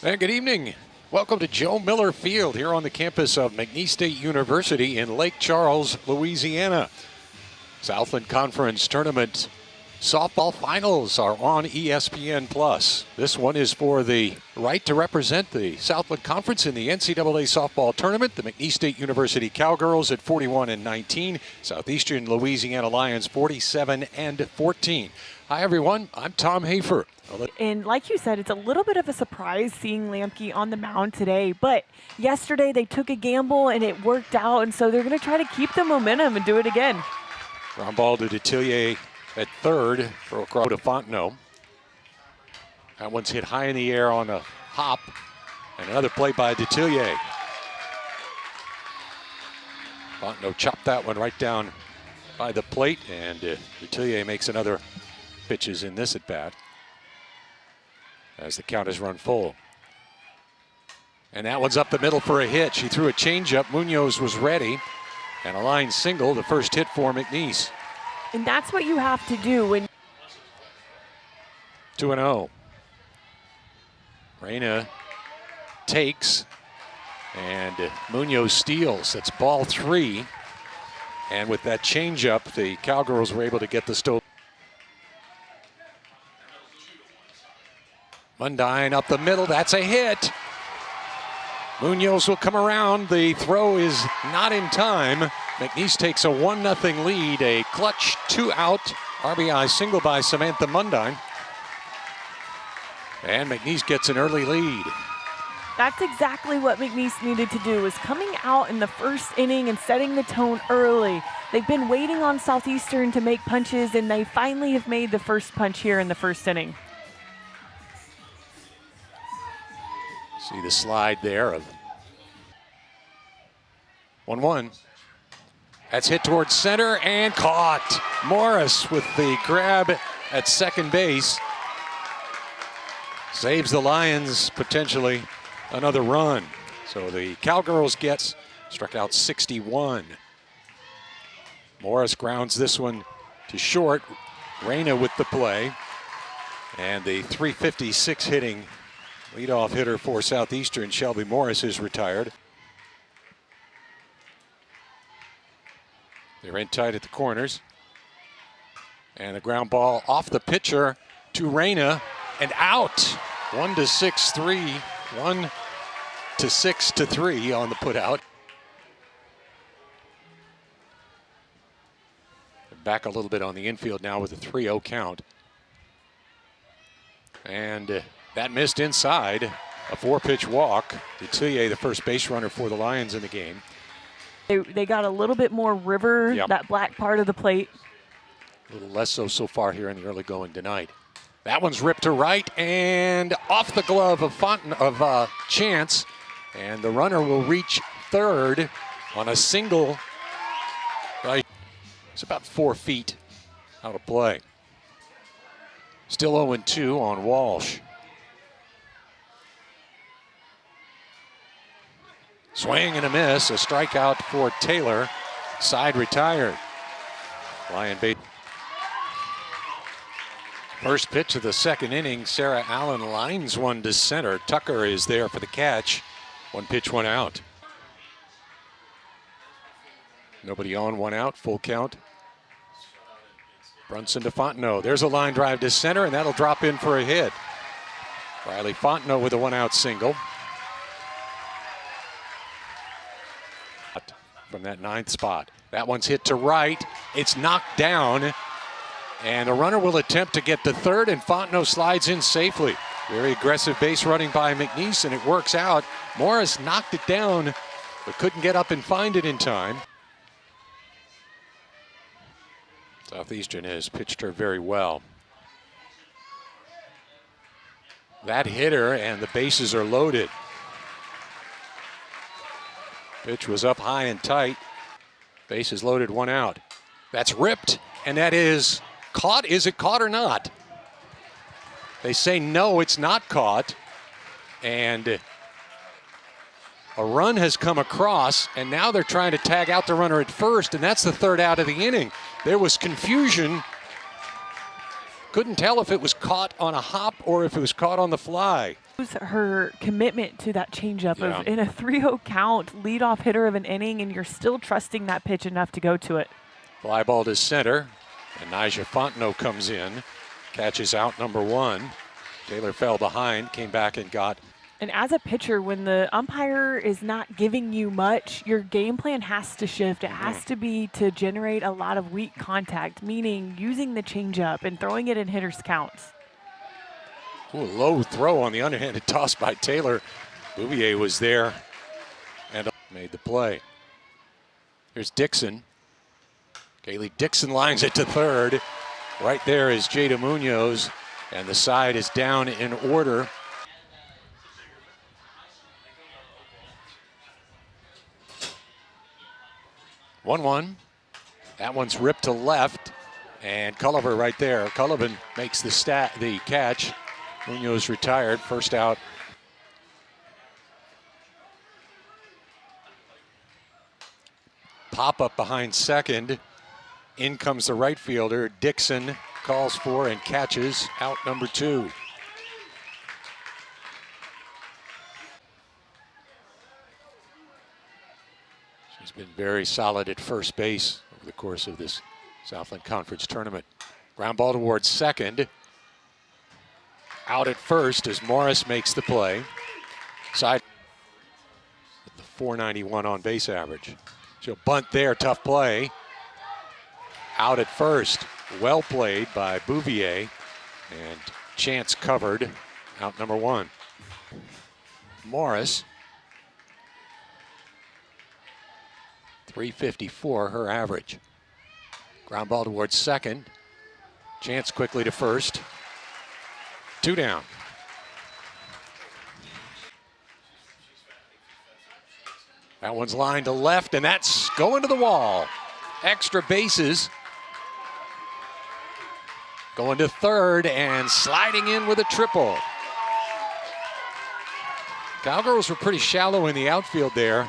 And good evening. Welcome to Joe Miller Field here on the campus of McNeese State University in Lake Charles, Louisiana. Southland Conference Tournament softball finals are on ESPN+. This one is for the right to represent the Southland Conference in the NCAA softball tournament. The McNeese State University Cowgirls at 41-19, Southeastern Louisiana Lions 47-14. Hi everyone, I'm Tom Hafer. And like you said, it's a little bit of a surprise seeing Lamke on the mound today, but yesterday they took a gamble and it worked out, and so they're going to try to keep the momentum and do it again. Ground ball to Detillier at third for across to Fontenot. That one's hit high in the air on a hop, and another play by Detillier. Fontenot chopped that one right down by the plate, and Detillier makes another pitches in this at bat as the count is run full. And that one's up the middle for a hit. She threw a changeup. Munoz was ready, and a line single, the first hit for McNeese. And that's what you have to do when 2-0. Reyna takes, and Munoz steals. That's ball three. And with that changeup, the Cowgirls were able to get the stove. Mundine up the middle, that's a hit. Munoz will come around, the throw is not in time. McNeese takes a 1-0 lead, a clutch 2-out RBI single by Samantha Mundine. And McNeese gets an early lead. that's exactly what McNeese needed to do, was coming out in the first inning and setting the tone early. They've been waiting on Southeastern to make punches, and they finally have made the first punch here in the first inning. See the slide there of 1-1. That's hit towards center and caught. Morris with the grab at second base. Saves the Lions potentially another run. So the Cowgirls struck out 61. Morris grounds this one to short. Reyna with the play. And the .356 hitting leadoff hitter for Southeastern, Shelby Morris, is retired. They're in tight at the corners. And a ground ball off the pitcher to Reyna and out. 1-6-3, 1-6-3 on the putout. Back a little bit on the infield now with a 3-0 count. And that missed inside. A 4-pitch walk. Detillier, the first base runner for the Lions in the game. They got a little bit more river, that black part of the plate. A little less so far here in the early going tonight. That one's ripped to right and off the glove of Chance. And the runner will reach third on a single. Right. It's about 4 feet out of play. Still 0-2 on Walsh. Swing and a miss, a strikeout for Taylor. Side retired. Lion bait. First pitch of the second inning, Sarah Allen lines one to center. Tucker is there for the catch. 1 pitch, 1 out. Nobody on, 1 out, full count. Brunson to Fontenot. There's a line drive to center, and that'll drop in for a hit. Riley Fontenot with a 1-out single. From that 9th spot. That one's hit to right. It's knocked down, and the runner will attempt to get to third, and Fontenot slides in safely. Very aggressive base running by McNeese, and it works out. Morris knocked it down, but couldn't get up and find it in time. Southeastern has pitched her very well. That hitter, and the bases are loaded. Pitch was up high and tight. Bases loaded, 1 out. That's ripped, and that is caught. Is it caught or not? They say no, it's not caught. And a run has come across, and now they're trying to tag out the runner at first, and that's the 3rd out of the inning. There was confusion. Couldn't tell if it was caught on a hop or if it was caught on the fly. Her commitment to that changeup Yeah. of in a 3-0 count, leadoff hitter of an inning, and you're still trusting that pitch enough to go to it. Fly ball to center, and Nyjah Fontenot comes in, catches out number 1. Taylor fell behind, came back and got. And as a pitcher, when the umpire is not giving you much, your game plan has to shift. It has to be to generate a lot of weak contact, meaning using the changeup and throwing it in hitters' counts. Ooh, low throw on the underhanded toss by Taylor. Bouvier was there and made the play. Here's Dixon. Kaylee Dixon lines it to third. Right there is Jada Munoz, and the side is down in order. One. That one's ripped to left, and Culliver right there. Cullivan makes the catch. Munoz retired, first out. Pop up behind second. In comes the right fielder. Dixon calls for and catches out number 2. She's been very solid at first base over the course of this Southland Conference tournament. Ground ball towards second. Out at first as Morris makes the play. Side with the .491 on base average. She'll bunt there, tough play. Out at first, well played by Bouvier, and Chance covered, out number 1. Morris, .354 her average. Ground ball towards second. Chance quickly to first. 2 down. That one's lined to left, and that's going to the wall. Extra bases. Going to third and sliding in with a triple. Cowgirls were pretty shallow in the outfield there.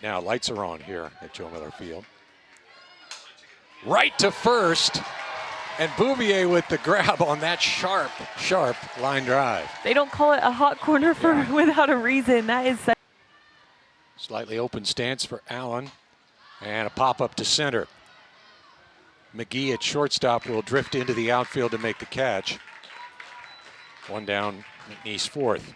Now lights are on here at Joe Miller Field. Right to first. And Bouvier with the grab on that sharp line drive. They don't call it a hot corner without a reason. That is slightly open stance for Allen. And a pop-up to center. McGee at shortstop will drift into the outfield to make the catch. 1 down, McNeese fourth.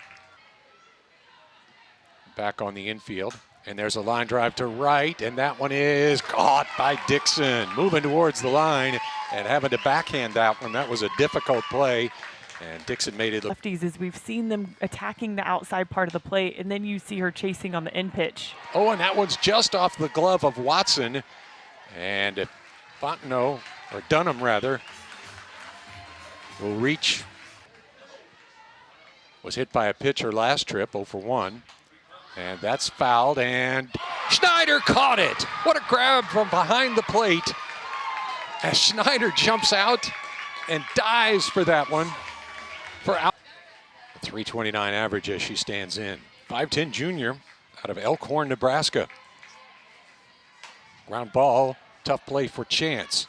Back on the infield. And there's a line drive to right, and that one is caught by Dixon. Moving towards the line and having to backhand that one. That was a difficult play, and Dixon made it. Lefties, as we've seen them attacking the outside part of the plate, and then you see her chasing on the end pitch. Oh, and that one's just off the glove of Watson. And Fontenot, or Dunham rather, will reach. Was hit by a pitcher last trip, 0 for 1. And that's fouled, and Schneider caught it. What a grab from behind the plate. As Schneider jumps out and dives for that one. For out. 329 average as she stands in. 5'10 junior out of Elkhorn, Nebraska. Ground ball, tough play for Chance.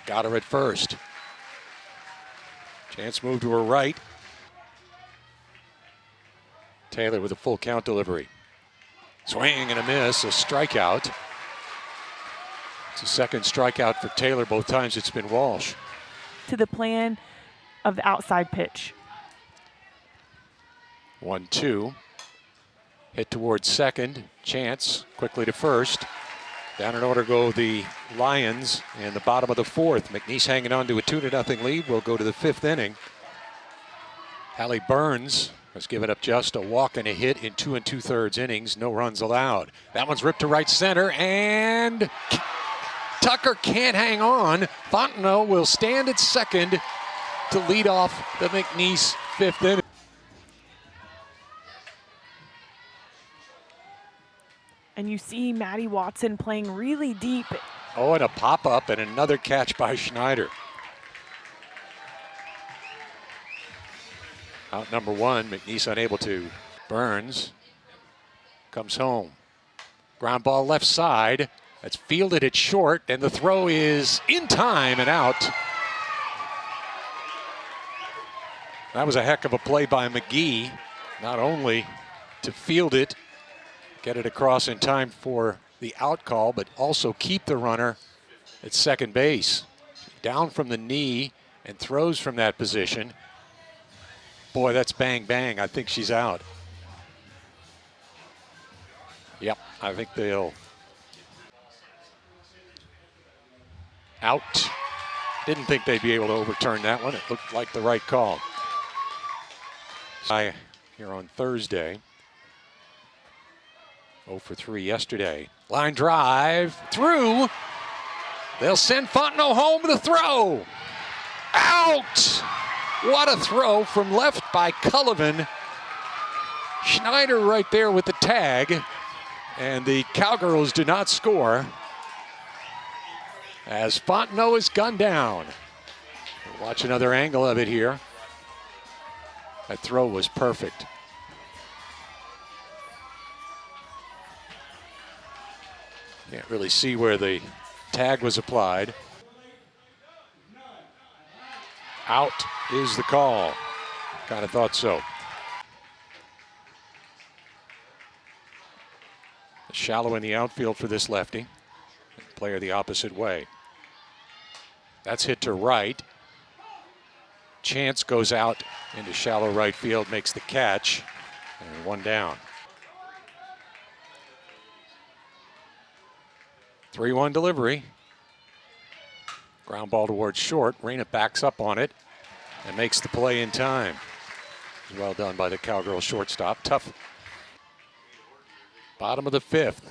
Got her at first. Chance moved to her right. Taylor with a full count delivery. Swing and a miss, a strikeout. It's a second strikeout for Taylor. Both times it's been Walsh. To the plan of the outside pitch. 1-2. Hit towards second. Chance quickly to first. Down in order go the Lions in the bottom of the fourth. McNeese hanging on to a 2-0 lead. We'll go to the 5th inning. Hallie Burns has given up just a walk and a hit in 2 2/3 innings. No runs allowed. That one's ripped to right center, and Tucker can't hang on. Fontenot will stand at second to lead off the McNeese 5th inning. And you see Maddie Watson playing really deep. Oh, and a pop-up and another catch by Schneider. Out number 1, McNeese unable to. Burns comes home. Ground ball left side. That's fielded at short, and the throw is in time and out. That was a heck of a play by McGee, not only to field it, get it across in time for the out call, but also keep the runner at second base. Down from the knee and throws from that position. Boy, that's bang, bang. I think she's out. Yep, I think they'll out. Didn't think they'd be able to overturn that one. It looked like the right call. Here on Thursday. 0 for 3 yesterday. Line drive through. They'll send Fontenot home with a throw. Out! What a throw from left by Cullivan. Schneider right there with the tag. And the Cowgirls do not score as Fontenot is gunned down. We'll watch another angle of it here. That throw was perfect. Can't really see where the tag was applied. Out is the call. Kind of thought so. Shallow in the outfield for this lefty. Player the opposite way. That's hit to right. Chance goes out into shallow right field, makes the catch, and one down. 3-1 delivery. Ground ball towards short. Reyna backs up on it and makes the play in time. Well done by the Cowgirl shortstop. Tough. Bottom of the 5th.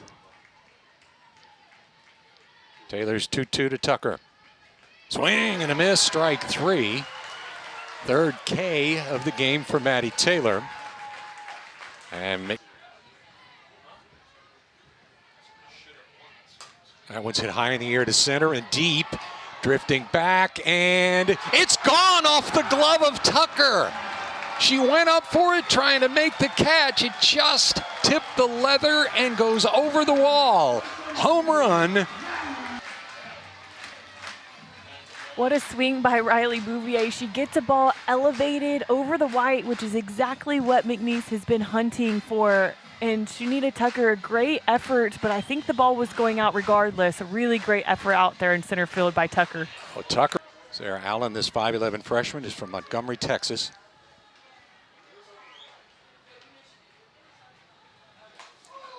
Taylor's 2-2 to Tucker. Swing and a miss, strike 3. Third K of the game for Maddie Taylor. And that one's hit high in the air to center and deep. Drifting back, and it's gone off the glove of Tucker. She went up for it, trying to make the catch. It just tipped the leather and goes over the wall. Home run. What a swing by Riley Bouvier. She gets a ball elevated over the white, which is exactly what McNeese has been hunting for. And Shanita Tucker, a great effort, but I think the ball was going out regardless. A really great effort out there in center field by Tucker. Oh, Tucker. Sarah Allen, this 5'11 freshman, is from Montgomery, Texas.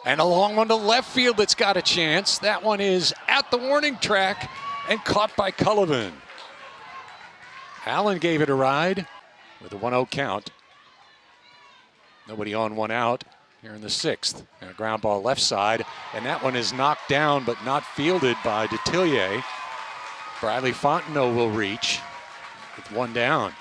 And a long one to left field that's got a chance. That one is at the warning track and caught by Cullivan. Allen gave it a ride with a 1-0 count. Nobody on, one out here in the 6th. And a ground ball left side, and that one is knocked down but not fielded by Detillier. Bradley Fontenot will reach with one down.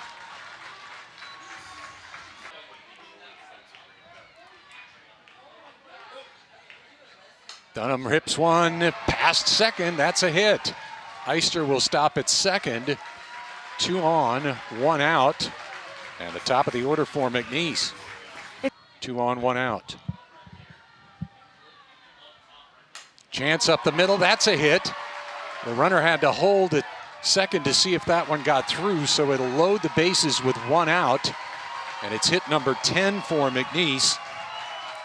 Dunham rips one past second. That's a hit. Eister will stop at second. 2 on, 1 out. And the top of the order for McNeese. 2 on, 1 out. Chance up the middle. That's a hit. The runner had to hold at second to see if that one got through, so it'll load the bases with 1 out. And it's hit number 10 for McNeese,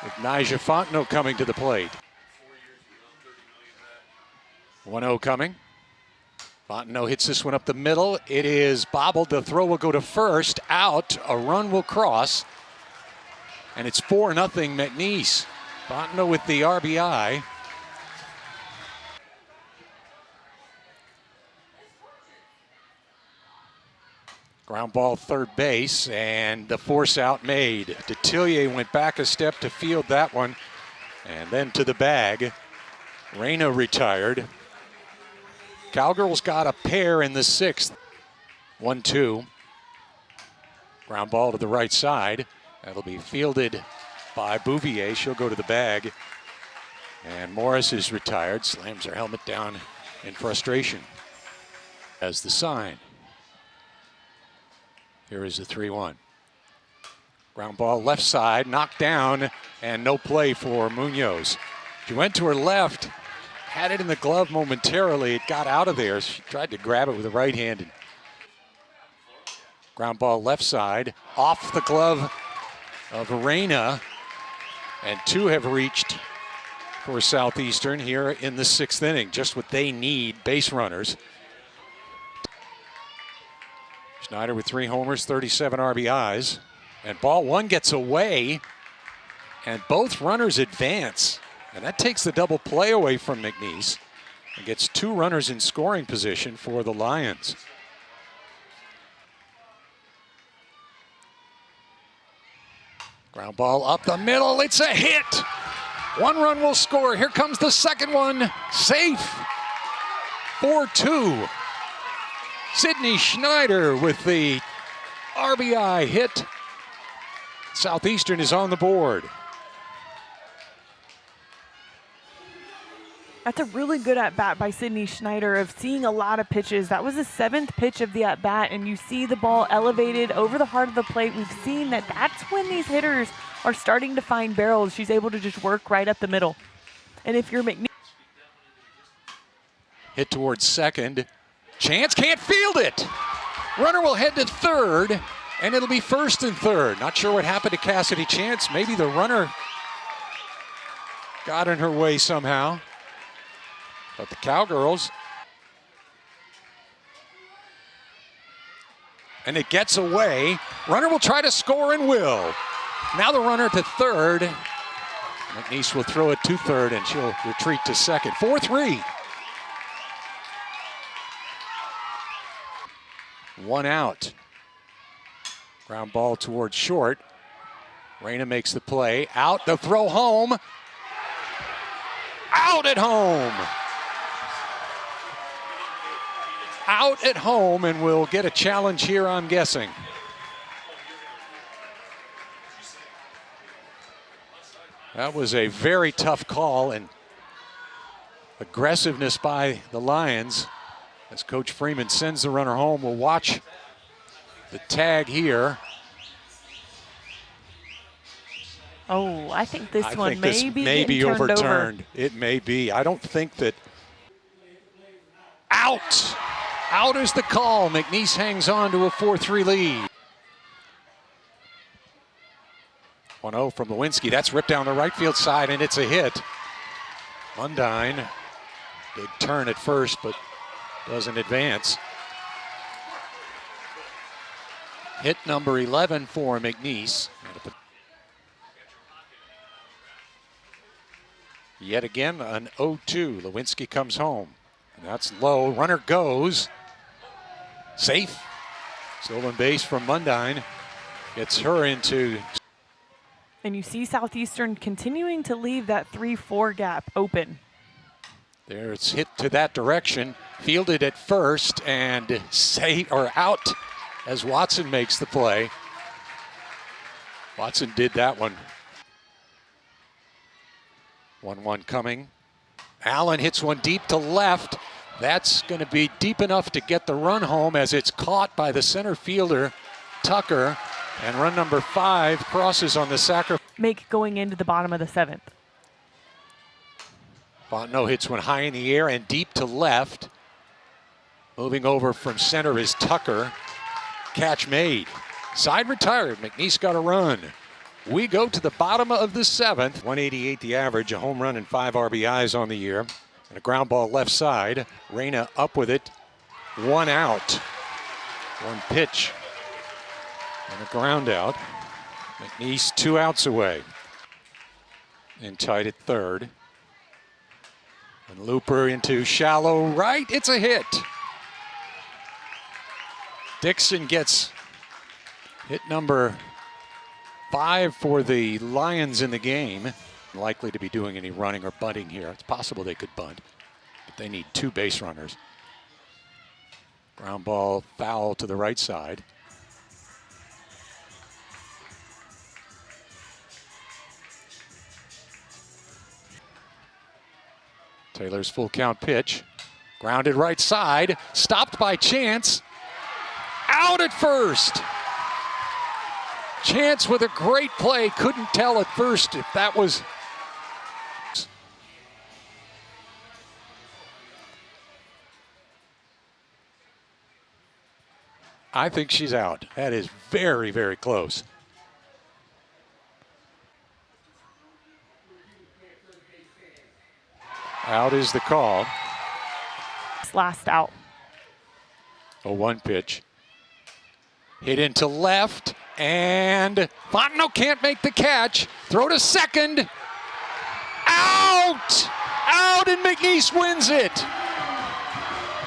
with Nyjah Fontenot coming to the plate. 1-0 coming. Fontenot hits this one up the middle. It is bobbled. The throw will go to first. Out. A run will cross. And it's 4-0 McNeese. Fontenot with the RBI. Ground ball third base, and the force out made. Detillier went back a step to field that one, and then to the bag. Reyna retired. Cowgirls got a pair in the 6th. 1-2. Ground ball to the right side. That'll be fielded by Bouvier. She'll go to the bag. And Morris is retired, slams her helmet down in frustration as the sign. Here is the 3-1. Ground ball left side, knocked down, and no play for Munoz. She went to her left, had it in the glove momentarily. It got out of there. She tried to grab it with the right hand. Ground ball left side, off the glove of Reyna, and two have reached for Southeastern here in the 6th inning. Just what they need, base runners. Schneider with 3 homers, 37 RBIs. And ball one gets away, and both runners advance. And that takes the double play away from McNeese and gets 2 runners in scoring position for the Lions. Ground ball up the middle, it's a hit. 1 run will score. Here comes the second one, safe. 4-2. Sydney Schneider with the RBI hit. Southeastern is on the board. That's a really good at-bat by Sydney Schneider of seeing a lot of pitches. That was the 7th pitch of the at-bat, and you see the ball elevated over the heart of the plate. We've seen that that's when these hitters are starting to find barrels. She's able to just work right up the middle. And if you're McNeese... Hit towards second. Chance can't field it. Runner will head to third, and it'll be first and third. Not sure what happened to Cassidy Chance. Maybe the runner got in her way somehow. But the Cowgirls, and it gets away. Runner will try to score and will. Now the runner to third. McNeese will throw it to third, and she'll retreat to second. 4-3. 1 out. Ground ball towards short. Reyna makes the play. Out, the throw home. Out at home. Out at home, and we'll get a challenge here, I'm guessing. That was a very tough call, and aggressiveness by the Lions as Coach Freeman sends the runner home. We'll watch the tag here. Oh, I think this one may be overturned. It may be. I don't think that. Out! Out is the call. McNeese hangs on to a 4-3 lead. 1-0 from Lewinsky. That's ripped down the right field side, and it's a hit. Mundine, big turn at first, but doesn't advance. Hit number 11 for McNeese. Yet again, an 0-2. Lewinsky comes home. And that's low. Runner goes. Safe. Stolen base from Mundine. Gets her into. And you see Southeastern continuing to leave that 3-4 gap open. There it's hit to that direction. Fielded at first and safe or out as Watson makes the play. Watson did that one. 1-1 coming. Allen hits one deep to left. That's going to be deep enough to get the run home as it's caught by the center fielder, Tucker. And run number 5 crosses on the sacrifice. Make going into the bottom of the 7th. Fontenot hits one high in the air and deep to left. Moving over from center is Tucker. Catch made. Side retired. McNeese got a run. We go to the bottom of the 7th. 188 the average, a home run and 5 RBIs on the year. And a ground ball left side. Reyna up with it. 1 out. 1 pitch. And a ground out. McNeese 2 outs away. And tied at third. And Looper into shallow right. It's a hit. Dixon gets hit number 5 for the Lions in the game. Likely to be doing any running or bunting here. It's possible they could bunt, but they need 2 base runners. Ground ball foul to the right side. Taylor's full count pitch. Grounded right side. Stopped by Chance. Out at first. Chance with a great play. Couldn't tell at first if that was. I think she's out. That is very, very close. Out is the call. Last out. A 1 pitch. Hit into left, and Fontenot can't make the catch. Throw to second. Out! Out, and McNeese wins it.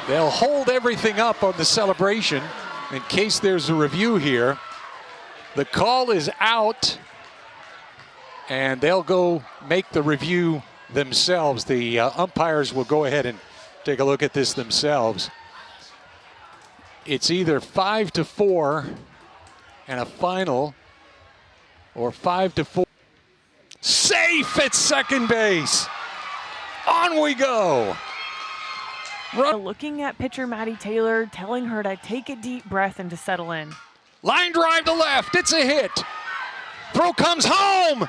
They'll hold everything up on the celebration in case there's a review here. The call is out, and they'll go make the review themselves. The umpires will go ahead and take a look at this themselves. It's either 5-4 and a final, or 5-4. Safe at second base. On we go. Looking at pitcher Maddie Taylor, telling her to take a deep breath and to settle in. Line drive to left. It's a hit. Throw comes home.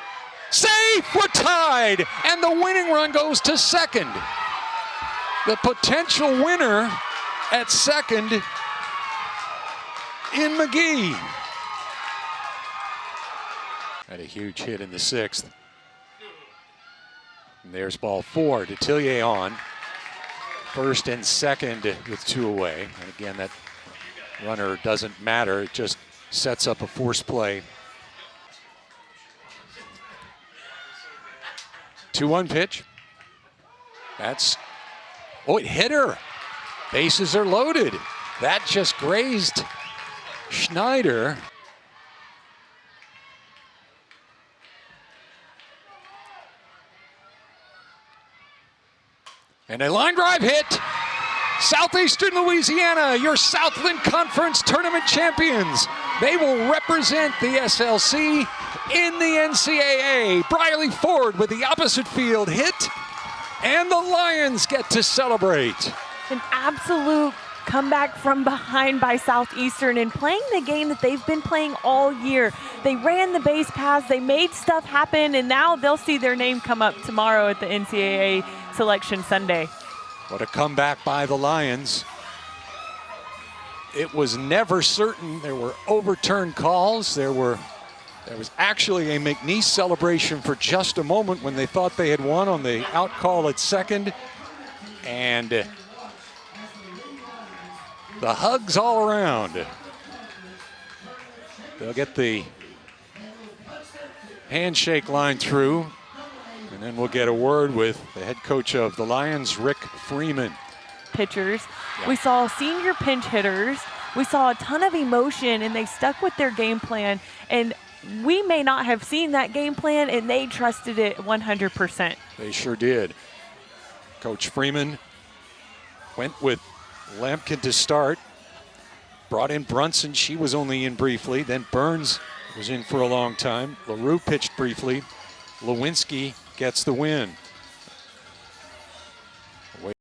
Safe. We're tied. And the winning run goes to second. The potential winner at second in McGee. Had a huge hit in the 6th. And there's ball 4. Detillier on. First and second with 2 away. And again, that runner doesn't matter. It just sets up a force play. 2-1 pitch. That's, oh, it hit her. Bases are loaded. That just grazed Schneider. And a line drive hit. Southeastern Louisiana, your Southland Conference Tournament champions. They will represent the SLC in the NCAA. Briley Ford with the opposite field hit, and the Lions get to celebrate. An absolute comeback from behind by Southeastern and playing the game that they've been playing all year. They ran the base paths, they made stuff happen, and now they'll see their name come up tomorrow at the NCAA Selection Sunday. What a comeback by the Lions. It was never certain. There were overturned calls. There was actually a McNeese celebration for just a moment when they thought they had won on the out call at second. And the hugs all around. They'll get the handshake line through. And then we'll get a word with the head coach of the Lions, Rick Freeman. Pitchers. Yeah. We saw senior pinch hitters. We saw a ton of emotion, and they stuck with their game plan. And we may not have seen that game plan, and they trusted it 100%. They sure did. Coach Freeman went with Lampkin to start. Brought in Brunson. She was only in briefly. Then Burns was in for a long time. LaRue pitched briefly. Lewinsky gets the win.